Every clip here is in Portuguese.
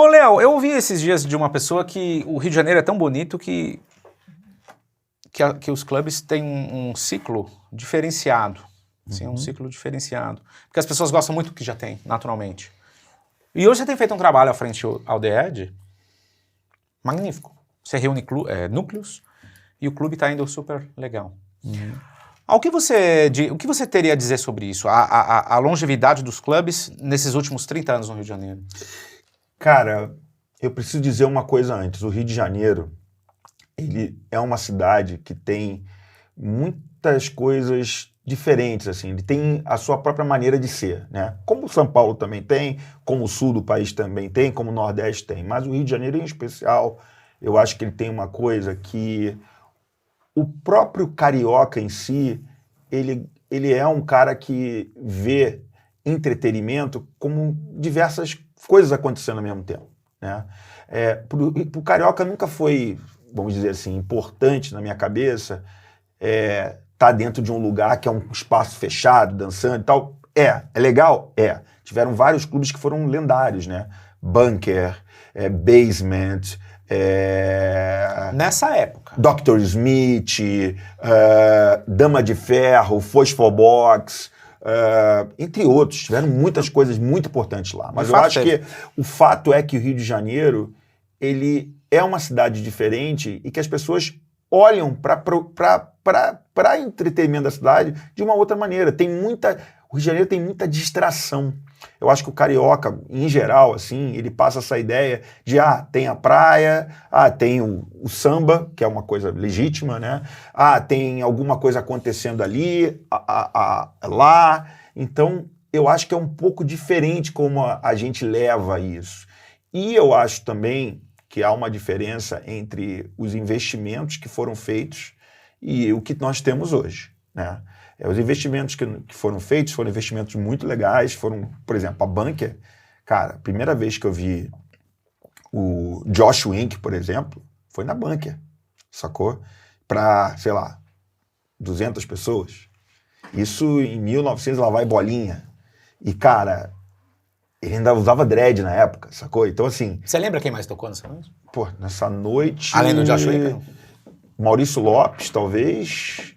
Ô, Léo, eu ouvi esses dias de uma pessoa que o Rio de Janeiro é tão bonito que os clubes têm um ciclo diferenciado. Sim, um ciclo diferenciado. Porque as pessoas gostam muito do que já tem, naturalmente. E hoje você tem feito um trabalho à frente ao The Edge magnífico. Você reúne núcleos e o clube está indo super legal. O que você teria a dizer sobre isso? A longevidade dos clubes nesses últimos 30 anos no Rio de Janeiro? Cara, eu preciso dizer uma coisa antes. O Rio de Janeiro, ele é uma cidade que tem muitas coisas diferentes, assim. Ele tem a sua própria maneira de ser, né? Como São Paulo também tem, como o sul do país também tem, como o Nordeste tem. Mas o Rio de Janeiro, em especial, eu acho que ele tem uma coisa que o próprio carioca em si, ele é um cara que vê entretenimento como diversas coisas acontecendo ao mesmo tempo, né? Pro carioca nunca foi, vamos dizer assim, importante na minha cabeça tá dentro de um lugar que é um espaço fechado, dançando e tal. É legal? É. Tiveram vários clubes que foram lendários, né? Bunker, Basement, nessa época. Dr. Smith, Dama de Ferro, Fosfobox, entre outros. Tiveram muitas coisas muito importantes lá. Mas eu acho que o fato é que o Rio de Janeiro, ele é uma cidade diferente e que as pessoas olham para entretenimento da cidade de uma outra maneira. O Rio de Janeiro tem muita distração. Eu acho que o carioca, em geral, assim, ele passa essa ideia de, tem a praia, tem o samba, que é uma coisa legítima, né? Tem alguma coisa acontecendo ali, lá. Então, eu acho que é um pouco diferente como a gente leva isso. E eu acho também que há uma diferença entre os investimentos que foram feitos e o que nós temos hoje, né? Os investimentos que foram feitos foram investimentos muito legais, por exemplo, a Bunker. Cara, a primeira vez que eu vi o Josh Wink, por exemplo, foi na Bunker, sacou? Para, sei lá, 200 pessoas. Isso em 1900, lá vai bolinha. E, cara, ele ainda usava dread na época, sacou? Então, assim... Você lembra quem mais tocou nessa noite? Pô, nessa noite... Além do Josh Wink? Maurício Lopes, talvez...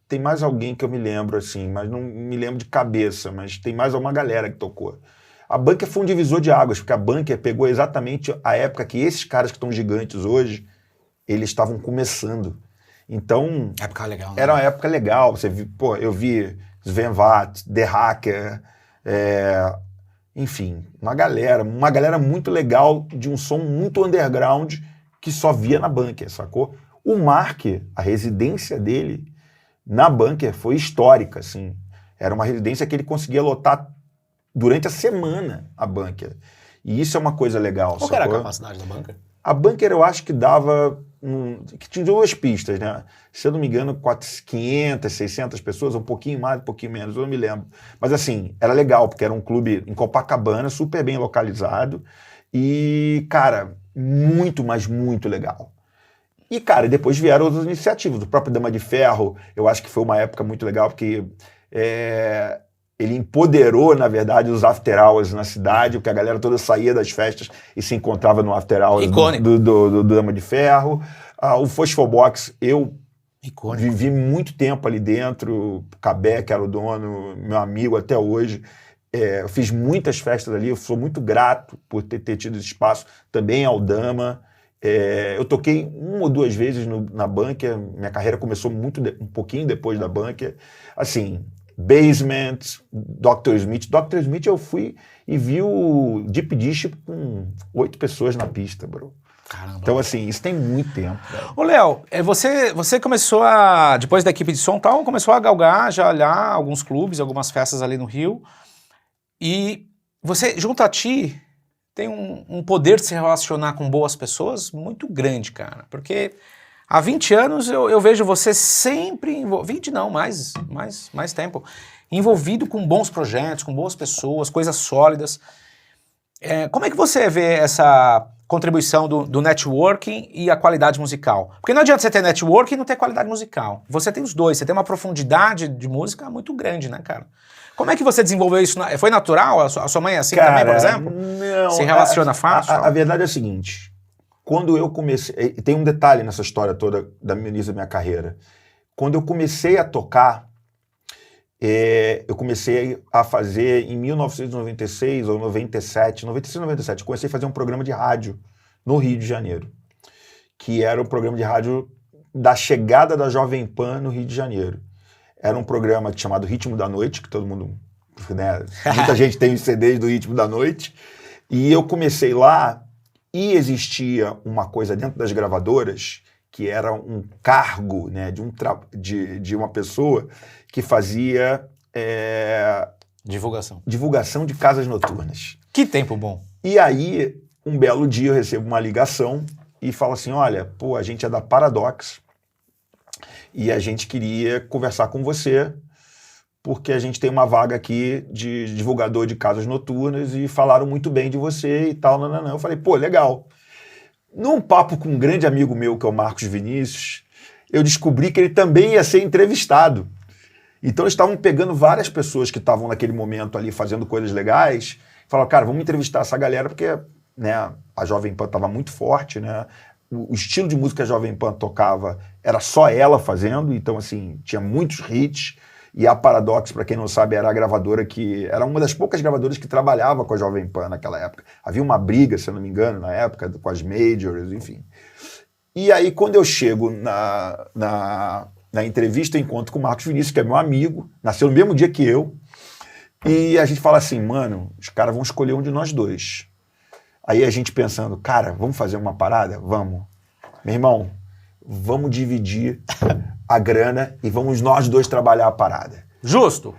tem mais alguém que eu me lembro, assim, mas não me lembro de cabeça, mas tem mais uma galera que tocou. A Bunker foi um divisor de águas, porque a Bunker pegou exatamente a época que esses caras que estão gigantes hoje, eles estavam começando. Então... Época legal, né? Era uma época legal. Você viu, eu vi Sven Vath, The Hacker, enfim, uma galera muito legal de um som muito underground que só via na Bunker, sacou? O Mark, a residência dele na Bunker foi histórica, assim. Era uma residência que ele conseguia lotar durante a semana, a Bunker. E isso é uma coisa legal, Qual era a capacidade da Bunker? A Bunker eu acho que dava... que tinha 2 pistas, né? Se eu não me engano, 500, 600 pessoas, um pouquinho mais, um pouquinho menos, eu não me lembro. Mas assim, era legal, porque era um clube em Copacabana, super bem localizado. E, cara, muito, mas muito legal. E, cara, depois vieram outras iniciativas. O próprio Dama de Ferro, eu acho que foi uma época muito legal, porque ele empoderou, na verdade, os after hours na cidade, porque a galera toda saía das festas e se encontrava no after hours do Dama de Ferro. O Fosfobox, eu vivi muito tempo ali dentro. O Cabé, que era o dono, meu amigo até hoje. Eu fiz muitas festas ali, eu sou muito grato por ter tido esse espaço, também ao Dama. Eu toquei 1 ou 2 vezes na Bunker, minha carreira começou um pouquinho depois da Bunker. Assim, Basement, Dr. Smith. Dr. Smith eu fui e vi o Deep Dish com 8 pessoas na pista, bro. Caramba. Então, assim, isso tem muito tempo. Velho. Ô, Léo, você começou depois da equipe de som tal, começou a galgar, já olhar alguns clubes, algumas festas ali no Rio. E você, junto a ti, tem um poder de se relacionar com boas pessoas muito grande, cara. Porque há 20 anos eu vejo você sempre envolvido, 20 não, mais tempo, envolvido com bons projetos, com boas pessoas, coisas sólidas. Como é que você vê essa contribuição do networking e a qualidade musical? Porque não adianta você ter networking e não ter qualidade musical. Você tem os dois, você tem uma profundidade de música muito grande, né, cara? Como é que você desenvolveu isso? Foi natural? A sua mãe é assim Cara, também, por exemplo? Não. Se relaciona fácil? A verdade é a seguinte, quando eu comecei... Tem um detalhe nessa história toda do início da minha carreira. Quando eu comecei a tocar, eu comecei a fazer em 1996 ou 97, 96, 97, comecei a fazer um programa de rádio no Rio de Janeiro, que era o programa de rádio da chegada da Jovem Pan no Rio de Janeiro. Era um programa chamado Ritmo da Noite, que todo mundo, né, muita gente tem os CDs do Ritmo da Noite, e eu comecei lá e existia uma coisa dentro das gravadoras que era um cargo, né, de uma pessoa que fazia divulgação de casas noturnas. Que tempo bom. E aí, um belo dia eu recebo uma ligação e falo assim, olha, pô, a gente é da Paradox e a gente queria conversar com você porque a gente tem uma vaga aqui de divulgador de casas noturnas e falaram muito bem de você e tal, não. Eu falei, pô, legal. Num papo com um grande amigo meu, que é o Marcos Vinícius, eu descobri que ele também ia ser entrevistado. Então eles estavam pegando várias pessoas que estavam naquele momento ali fazendo coisas legais, e falaram, cara, vamos entrevistar essa galera, porque, né, a Jovem Pan estava muito forte, né? O estilo de música que a Jovem Pan tocava era só ela fazendo, então assim, tinha muitos hits. E a Paradox, para quem não sabe, era a gravadora que... Era uma das poucas gravadoras que trabalhava com a Jovem Pan naquela época. Havia uma briga, se eu não me engano, na época, com as majors, enfim. E aí, quando eu chego na entrevista, eu encontro com o Marcos Vinícius, que é meu amigo, nasceu no mesmo dia que eu, e a gente fala assim, mano, os caras vão escolher um de nós dois. Aí a gente pensando, cara, vamos fazer uma parada? Vamos. Meu irmão, vamos dividir a grana e vamos nós dois trabalhar a parada. Justo.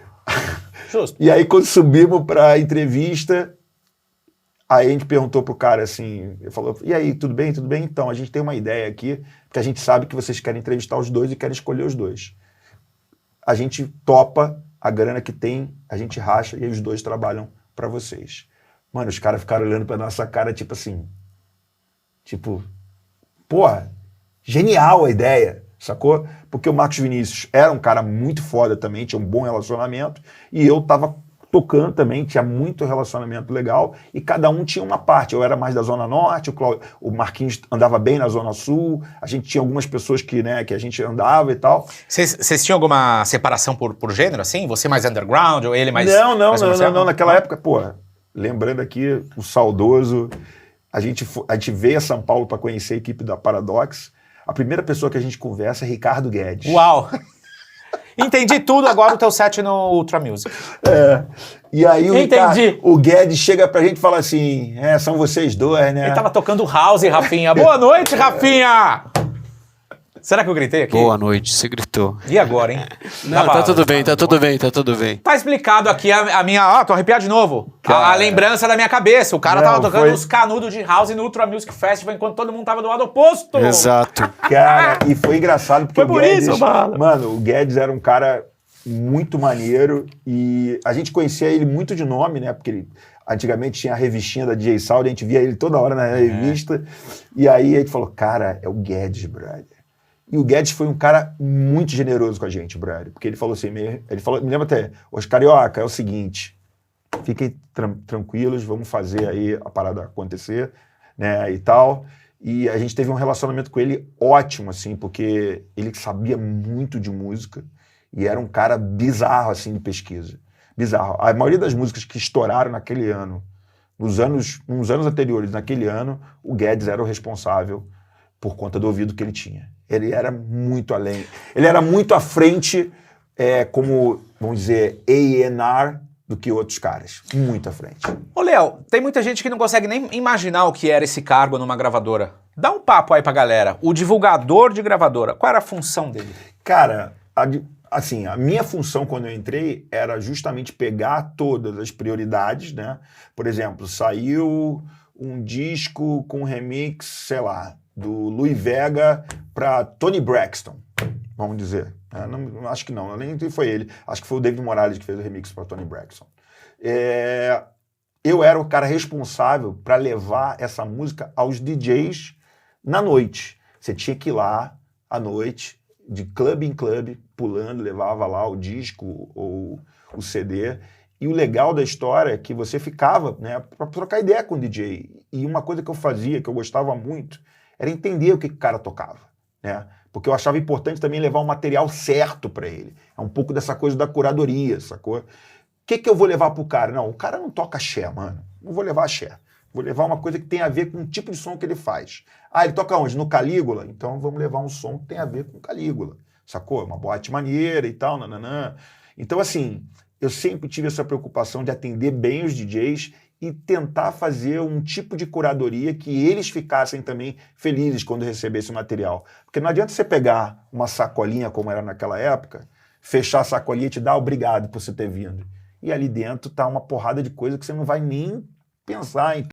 Justo. E aí, quando subimos para a entrevista, aí a gente perguntou pro cara assim, ele falou, e aí, tudo bem? Tudo bem? Então, a gente tem uma ideia aqui, porque a gente sabe que vocês querem entrevistar os dois e querem escolher os dois. A gente topa a grana que tem, a gente racha e aí os dois trabalham para vocês. Mano, os caras ficaram olhando pra nossa cara, tipo assim, porra, genial a ideia. Sacou? Porque o Marcos Vinícius era um cara muito foda também, tinha um bom relacionamento, e eu tava tocando também, tinha muito relacionamento legal, e cada um tinha uma parte. Eu era mais da Zona Norte, o Marquinhos andava bem na Zona Sul, a gente tinha algumas pessoas que a gente andava e tal. Vocês tinham alguma separação por gênero, assim? Você mais underground, ou ele mais... Não, naquela época, pô, lembrando aqui, o saudoso, a gente veio a São Paulo para conhecer a equipe da Paradox. A primeira pessoa que a gente conversa é Ricardo Guedes. Uau! Entendi tudo agora o teu set no Ultra Music. E aí o Guedes chega pra gente e fala assim, são vocês dois, né? Ele tava tocando house, Rafinha. Boa noite, Rafinha! Será que eu gritei aqui? Boa noite, você gritou. E agora, hein? Não, tá tudo bem, tá tudo bem, tá tudo bem. Tá explicado aqui a minha... Ó, tô arrepiado de novo. A lembrança da minha cabeça. O cara tava tocando os canudos de house no Ultra Music Festival enquanto todo mundo tava do lado oposto. Exato. Cara, e foi engraçado porque foi por Guedes... isso, Bala. Mano, o Guedes era um cara muito maneiro e a gente conhecia ele muito de nome, né? Porque ele... Antigamente tinha a revistinha da DJ Sound, a gente via ele toda hora na revista. E aí a gente falou, cara, é o Guedes, brother. E o Guedes foi um cara muito generoso com a gente, brother. Porque ele falou assim, me lembra até, os carioca, é o seguinte, fiquem tranquilos, vamos fazer aí a parada acontecer, né, e tal. E a gente teve um relacionamento com ele ótimo, assim, porque ele sabia muito de música e era um cara bizarro, assim, de pesquisa. Bizarro. A maioria das músicas que estouraram naquele ano, nos anos anteriores, naquele ano, o Guedes era o responsável por conta do ouvido que ele tinha. Ele era muito além. Ele era muito à frente, como, vamos dizer, A&R do que outros caras. Muito à frente. Ô, Léo, tem muita gente que não consegue nem imaginar o que era esse cargo numa gravadora. Dá um papo aí pra galera. O divulgador de gravadora, qual era a função dele? Cara, assim, a minha função quando eu entrei era justamente pegar todas as prioridades, né? Por exemplo, saiu um disco com remix, sei lá, do Louis Vega para Tony Braxton, vamos dizer. Não, acho que não, nem foi ele. Acho que foi o David Morales que fez o remix para Tony Braxton. Eu era o cara responsável para levar essa música aos DJs na noite. Você tinha que ir lá à noite, de clube em clube, pulando, levava lá o disco ou o CD E o legal da história é que você ficava, né, para trocar ideia com o DJ. E uma coisa que eu fazia, que eu gostava muito, era entender o que o cara tocava, né? Porque eu achava importante também levar o material certo para ele. É um pouco dessa coisa da curadoria, sacou? O que eu vou levar pro cara? Não, o cara não toca axé, mano. Não vou levar axé. Vou levar uma coisa que tem a ver com o tipo de som que ele faz. Ah, ele toca onde? No Calígula? Então vamos levar um som que tem a ver com Calígula, sacou? Uma boate maneira e tal, nananã. Então, assim, eu sempre tive essa preocupação de atender bem os DJs e tentar fazer um tipo de curadoria que eles ficassem também felizes quando recebessem o material. Porque não adianta você pegar uma sacolinha, como era naquela época, fechar a sacolinha e te dar obrigado por você ter vindo. E ali dentro tá uma porrada de coisa que você não vai nem pensar em